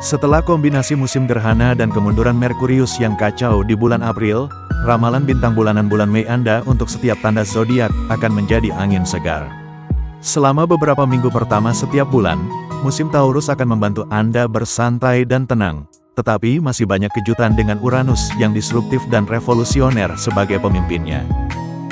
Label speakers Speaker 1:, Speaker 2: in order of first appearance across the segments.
Speaker 1: Setelah kombinasi musim gerhana dan kemunduran Merkurius yang kacau di bulan April, ramalan bintang bulanan bulan Mei Anda untuk setiap tanda zodiak akan menjadi angin segar. Selama beberapa minggu pertama setiap bulan, musim Taurus akan membantu Anda bersantai dan tenang, tetapi masih banyak kejutan dengan Uranus yang disruptif dan revolusioner sebagai pemimpinnya.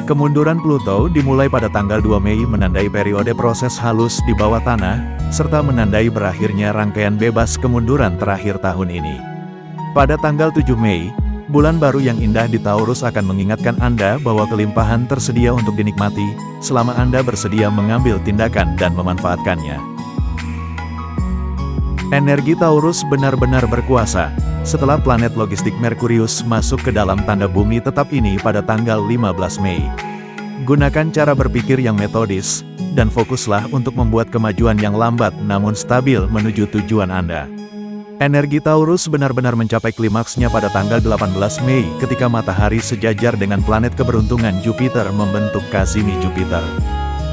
Speaker 1: Kemunduran Pluto dimulai pada tanggal 2 Mei menandai periode proses halus di bawah tanah, serta menandai berakhirnya rangkaian bebas kemunduran terakhir tahun ini. Pada tanggal 7 Mei, bulan baru yang indah di Taurus akan mengingatkan Anda bahwa kelimpahan tersedia untuk dinikmati, selama Anda bersedia mengambil tindakan dan memanfaatkannya. Energi Taurus benar-benar berkuasa, setelah planet logistik Merkurius masuk ke dalam tanda bumi tetap ini pada tanggal 15 Mei. Gunakan cara berpikir yang metodis, dan fokuslah untuk membuat kemajuan yang lambat namun stabil menuju tujuan Anda. Energi Taurus benar-benar mencapai klimaksnya pada tanggal 18 Mei ketika matahari sejajar dengan planet keberuntungan Jupiter membentuk Kazimi Jupiter.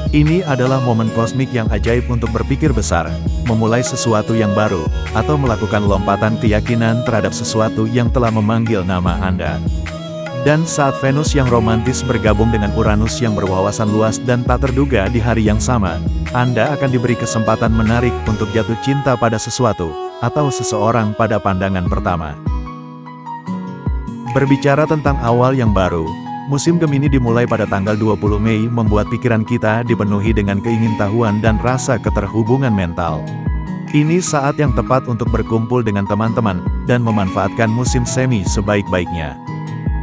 Speaker 1: Ini adalah momen kosmik yang ajaib untuk berpikir besar, memulai sesuatu yang baru, atau melakukan lompatan keyakinan terhadap sesuatu yang telah memanggil nama Anda. Dan saat Venus yang romantis bergabung dengan Uranus yang berwawasan luas dan tak terduga di hari yang sama, Anda akan diberi kesempatan menarik untuk jatuh cinta pada sesuatu, atau seseorang pada pandangan pertama. Berbicara tentang awal yang baru, musim Gemini dimulai pada tanggal 20 Mei membuat pikiran kita dipenuhi dengan keingintahuan dan rasa keterhubungan mental. Ini saat yang tepat untuk berkumpul dengan teman-teman, dan memanfaatkan musim semi sebaik-baiknya.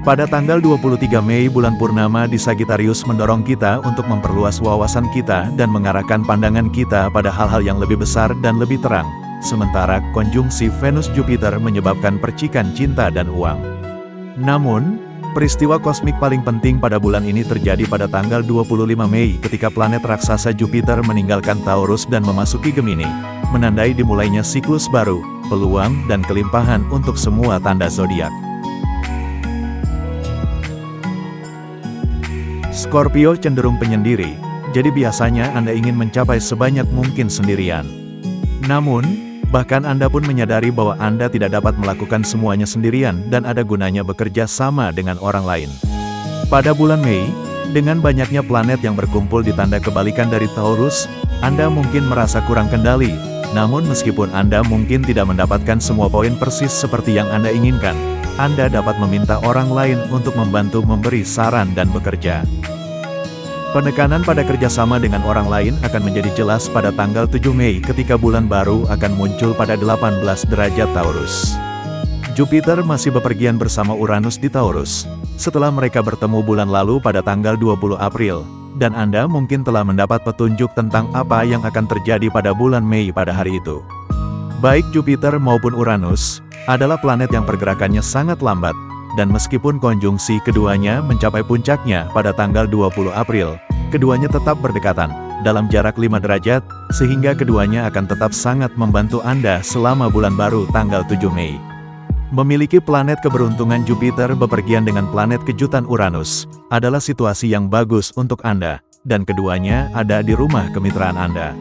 Speaker 1: Pada tanggal 23 Mei bulan purnama di Sagittarius mendorong kita untuk memperluas wawasan kita dan mengarahkan pandangan kita pada hal-hal yang lebih besar dan lebih terang, sementara konjungsi Venus-Jupiter menyebabkan percikan cinta dan uang. Namun, peristiwa kosmik paling penting pada bulan ini terjadi pada tanggal 25 Mei ketika planet raksasa Jupiter meninggalkan Taurus dan memasuki Gemini, menandai dimulainya siklus baru, peluang dan kelimpahan untuk semua tanda zodiak. Scorpio cenderung penyendiri, jadi biasanya Anda ingin mencapai sebanyak mungkin sendirian. Namun, bahkan Anda pun menyadari bahwa Anda tidak dapat melakukan semuanya sendirian dan ada gunanya bekerja sama dengan orang lain. Pada bulan Mei, dengan banyaknya planet yang berkumpul di tanda kebalikan dari Taurus, Anda mungkin merasa kurang kendali, namun meskipun Anda mungkin tidak mendapatkan semua poin persis seperti yang Anda inginkan, Anda dapat meminta orang lain untuk membantu memberi saran dan bekerja. Penekanan pada kerjasama dengan orang lain akan menjadi jelas pada tanggal 7 Mei ketika bulan baru akan muncul pada 18 derajat Taurus. Jupiter masih bepergian bersama Uranus di Taurus, setelah mereka bertemu bulan lalu pada tanggal 20 April, dan Anda mungkin telah mendapat petunjuk tentang apa yang akan terjadi pada bulan Mei pada hari itu. Baik Jupiter maupun Uranus adalah planet yang pergerakannya sangat lambat, dan meskipun konjungsi keduanya mencapai puncaknya pada tanggal 20 April, keduanya tetap berdekatan, dalam jarak 5 derajat, sehingga keduanya akan tetap sangat membantu Anda selama bulan baru tanggal 7 Mei. Memiliki planet keberuntungan Jupiter bepergian dengan planet kejutan Uranus, adalah situasi yang bagus untuk Anda, dan keduanya ada di rumah kemitraan Anda.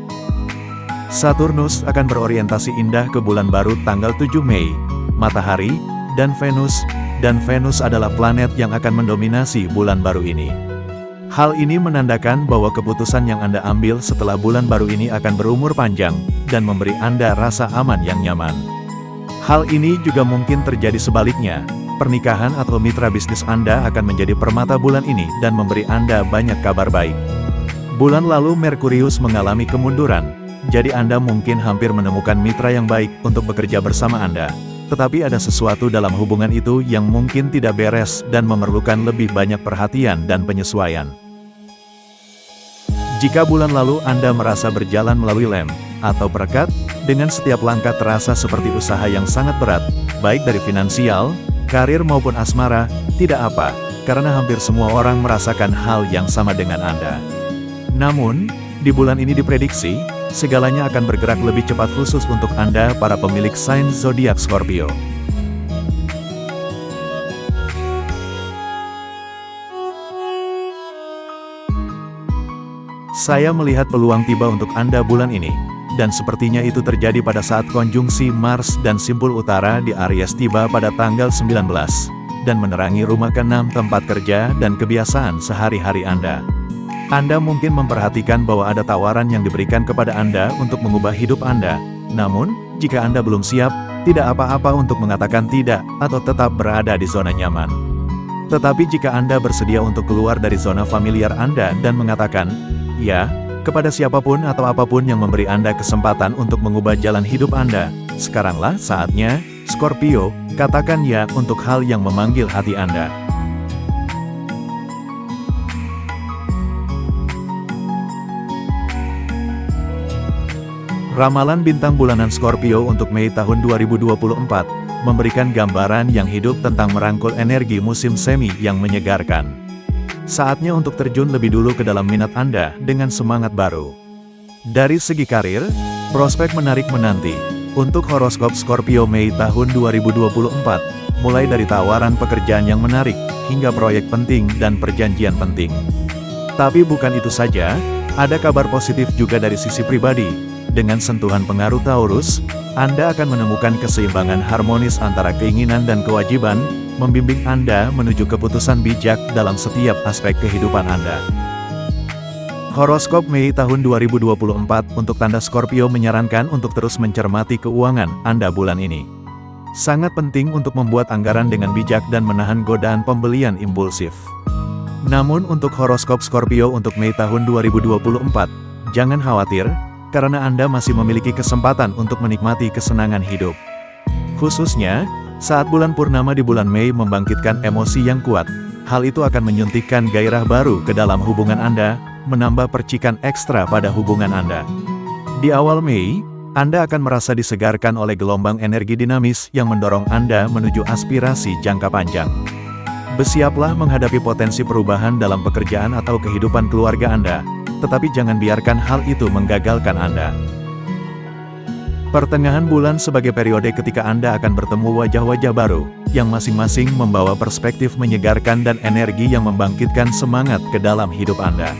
Speaker 1: Saturnus akan berorientasi indah ke bulan baru tanggal 7 Mei, Matahari, dan Venus adalah planet yang akan mendominasi bulan baru ini. Hal ini menandakan bahwa keputusan yang Anda ambil setelah bulan baru ini akan berumur panjang, dan memberi Anda rasa aman yang nyaman. Hal ini juga mungkin terjadi sebaliknya, pernikahan atau mitra bisnis Anda akan menjadi permata bulan ini dan memberi Anda banyak kabar baik. Bulan lalu Merkurius mengalami kemunduran, jadi Anda mungkin hampir menemukan mitra yang baik untuk bekerja bersama Anda. Tetapi ada sesuatu dalam hubungan itu yang mungkin tidak beres dan memerlukan lebih banyak perhatian dan penyesuaian. Jika bulan lalu Anda merasa berjalan melalui lem, atau perekat, dengan setiap langkah terasa seperti usaha yang sangat berat, baik dari finansial, karir maupun asmara, tidak apa, karena hampir semua orang merasakan hal yang sama dengan Anda. Namun, di bulan ini diprediksi, segalanya akan bergerak lebih cepat khusus untuk Anda para pemilik sains zodiak Scorpio. Saya melihat peluang tiba untuk Anda bulan ini. dan sepertinya itu terjadi pada saat konjungsi Mars dan simpul utara di Aries tiba pada tanggal 19, dan menerangi rumah ke-6 tempat kerja dan kebiasaan sehari-hari Anda. Anda mungkin memperhatikan bahwa ada tawaran yang diberikan kepada Anda untuk mengubah hidup Anda. Namun, jika Anda belum siap, tidak apa-apa untuk mengatakan tidak, atau tetap berada di zona nyaman. Tetapi jika Anda bersedia untuk keluar dari zona familiar Anda dan mengatakan, ya, kepada siapapun atau apapun yang memberi Anda kesempatan untuk mengubah jalan hidup Anda, sekaranglah saatnya, Scorpio, katakan ya untuk hal yang memanggil hati Anda. Ramalan bintang bulanan Scorpio untuk Mei tahun 2024, memberikan gambaran yang hidup tentang merangkul energi musim semi yang menyegarkan. Saatnya untuk terjun lebih dulu ke dalam minat Anda dengan semangat baru. Dari segi karir, prospek menarik menanti. Untuk horoskop Scorpio Mei tahun 2024, mulai dari tawaran pekerjaan yang menarik, hingga proyek penting dan perjanjian penting. Tapi bukan itu saja, ada kabar positif juga dari sisi pribadi. Dengan sentuhan pengaruh Taurus, Anda akan menemukan keseimbangan harmonis antara keinginan dan kewajiban, membimbing Anda menuju keputusan bijak dalam setiap aspek kehidupan Anda. Horoskop Mei tahun 2024 untuk tanda Scorpio menyarankan untuk terus mencermati keuangan Anda bulan ini. Sangat penting untuk membuat anggaran dengan bijak dan menahan godaan pembelian impulsif. Namun untuk horoskop Scorpio untuk Mei tahun 2024, jangan khawatir, karena Anda masih memiliki kesempatan untuk menikmati kesenangan hidup. Khususnya, saat bulan purnama di bulan Mei membangkitkan emosi yang kuat, hal itu akan menyuntikkan gairah baru ke dalam hubungan Anda, menambah percikan ekstra pada hubungan Anda. Di awal Mei, Anda akan merasa disegarkan oleh gelombang energi dinamis yang mendorong Anda menuju aspirasi jangka panjang. Bersiaplah menghadapi potensi perubahan dalam pekerjaan atau kehidupan keluarga Anda, tetapi jangan biarkan hal itu menggagalkan Anda. Pertengahan bulan sebagai periode ketika Anda akan bertemu wajah-wajah baru, yang masing-masing membawa perspektif menyegarkan dan energi yang membangkitkan semangat ke dalam hidup Anda.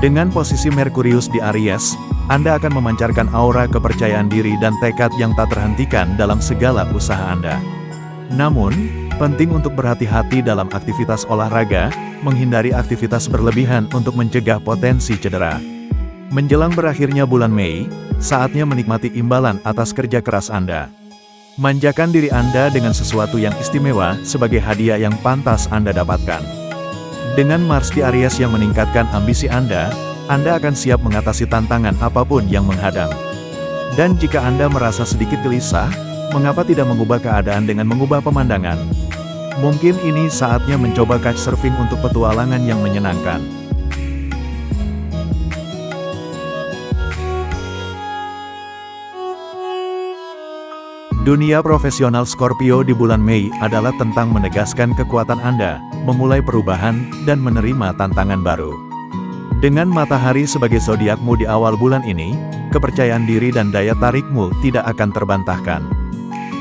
Speaker 1: Dengan posisi Merkurius di Aries, Anda akan memancarkan aura kepercayaan diri dan tekad yang tak terhentikan dalam segala usaha Anda. Namun, penting untuk berhati-hati dalam aktivitas olahraga, menghindari aktivitas berlebihan untuk mencegah potensi cedera. Menjelang berakhirnya bulan Mei, saatnya menikmati imbalan atas kerja keras Anda. Manjakan diri Anda dengan sesuatu yang istimewa sebagai hadiah yang pantas Anda dapatkan. Dengan Mars di Aries yang meningkatkan ambisi Anda akan siap mengatasi tantangan apapun yang menghadang. Dan jika Anda merasa sedikit gelisah, mengapa tidak mengubah keadaan dengan mengubah pemandangan? Mungkin ini saatnya mencoba couchsurfing untuk petualangan yang menyenangkan. Dunia profesional Scorpio di bulan Mei adalah tentang menegaskan kekuatan Anda, memulai perubahan, dan menerima tantangan baru. Dengan matahari sebagai zodiakmu di awal bulan ini, kepercayaan diri dan daya tarikmu tidak akan terbantahkan.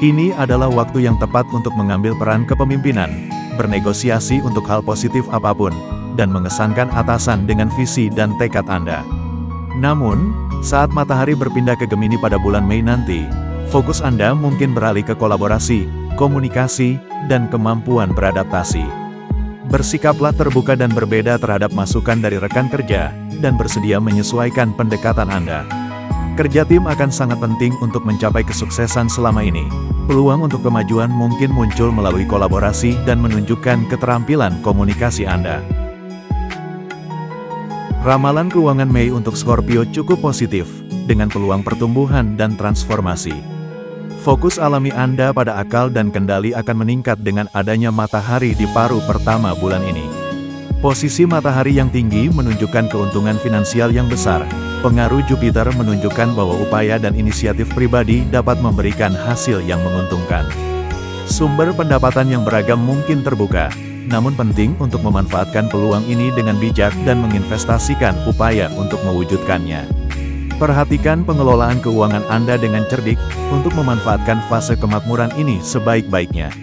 Speaker 1: Ini adalah waktu yang tepat untuk mengambil peran kepemimpinan, bernegosiasi untuk hal positif apapun, dan mengesankan atasan dengan visi dan tekad Anda. Namun, saat matahari berpindah ke Gemini pada bulan Mei nanti, fokus Anda mungkin beralih ke kolaborasi, komunikasi, dan kemampuan beradaptasi. Bersikaplah terbuka dan berbeda terhadap masukan dari rekan kerja, dan bersedia menyesuaikan pendekatan Anda. Kerja tim akan sangat penting untuk mencapai kesuksesan selama ini. Peluang untuk kemajuan mungkin muncul melalui kolaborasi dan menunjukkan keterampilan komunikasi Anda. Ramalan keuangan Mei untuk Scorpio cukup positif, dengan peluang pertumbuhan dan transformasi. Fokus alami Anda pada akal dan kendali akan meningkat dengan adanya matahari di paruh pertama bulan ini. Posisi matahari yang tinggi menunjukkan keuntungan finansial yang besar. Pengaruh Jupiter menunjukkan bahwa upaya dan inisiatif pribadi dapat memberikan hasil yang menguntungkan. Sumber pendapatan yang beragam mungkin terbuka, namun penting untuk memanfaatkan peluang ini dengan bijak dan menginvestasikan upaya untuk mewujudkannya. Perhatikan pengelolaan keuangan Anda dengan cerdik, untuk memanfaatkan fase kemakmuran ini sebaik-baiknya.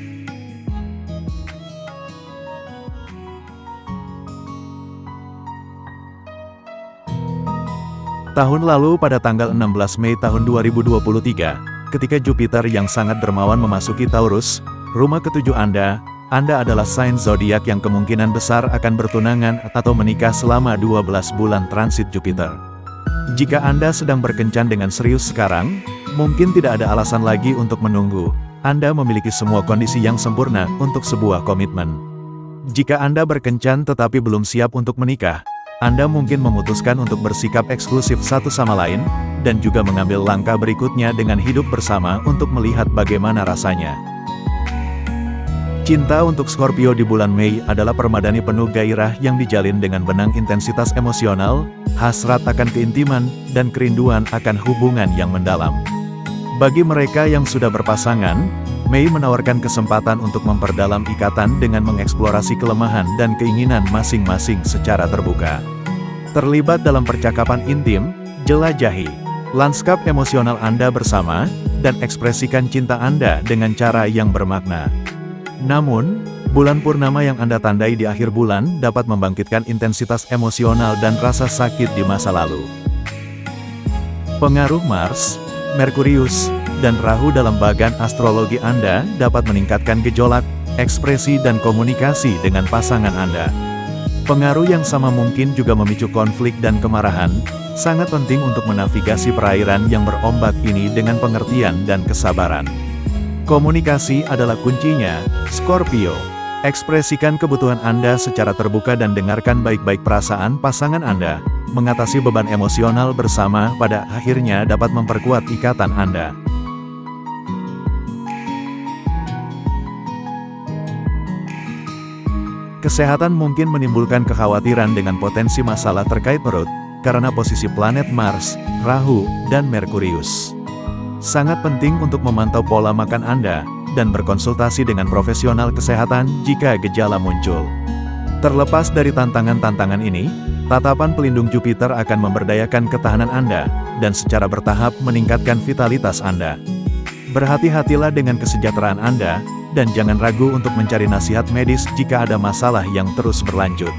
Speaker 1: Tahun lalu pada tanggal 16 Mei tahun 2023, ketika Jupiter yang sangat dermawan memasuki Taurus, rumah ketujuh Anda adalah sains zodiak yang kemungkinan besar akan bertunangan atau menikah selama 12 bulan transit Jupiter. Jika Anda sedang berkencan dengan serius sekarang, mungkin tidak ada alasan lagi untuk menunggu. Anda memiliki semua kondisi yang sempurna untuk sebuah komitmen. Jika Anda berkencan tetapi belum siap untuk menikah, Anda mungkin memutuskan untuk bersikap eksklusif satu sama lain, dan juga mengambil langkah berikutnya dengan hidup bersama untuk melihat bagaimana rasanya. Cinta untuk Scorpio di bulan Mei adalah permadani penuh gairah yang dijalin dengan benang intensitas emosional, hasrat akan keintiman, dan kerinduan akan hubungan yang mendalam. Bagi mereka yang sudah berpasangan, Mei menawarkan kesempatan untuk memperdalam ikatan dengan mengeksplorasi kelemahan dan keinginan masing-masing secara terbuka. Terlibat dalam percakapan intim, jelajahi lanskap emosional Anda bersama, dan ekspresikan cinta Anda dengan cara yang bermakna. Namun, bulan purnama yang Anda tandai di akhir bulan dapat membangkitkan intensitas emosional dan rasa sakit di masa lalu. Pengaruh Mars, Merkurius, dan Rahu dalam bagan astrologi Anda dapat meningkatkan gejolak, ekspresi dan komunikasi dengan pasangan Anda. Pengaruh yang sama mungkin juga memicu konflik dan kemarahan, sangat penting untuk menavigasi perairan yang berombak ini dengan pengertian dan kesabaran. Komunikasi adalah kuncinya, Scorpio. Ekspresikan kebutuhan Anda secara terbuka dan dengarkan baik-baik perasaan pasangan Anda. Mengatasi beban emosional bersama pada akhirnya dapat memperkuat ikatan Anda. Kesehatan mungkin menimbulkan kekhawatiran dengan potensi masalah terkait perut, karena posisi planet Mars, Rahu, dan Merkurius. Sangat penting untuk memantau pola makan Anda, dan berkonsultasi dengan profesional kesehatan jika gejala muncul. Terlepas dari tantangan-tantangan ini, tatapan pelindung Jupiter akan memberdayakan ketahanan Anda, dan secara bertahap meningkatkan vitalitas Anda. Berhati-hatilah dengan kesejahteraan Anda, dan jangan ragu untuk mencari nasihat medis jika ada masalah yang terus berlanjut.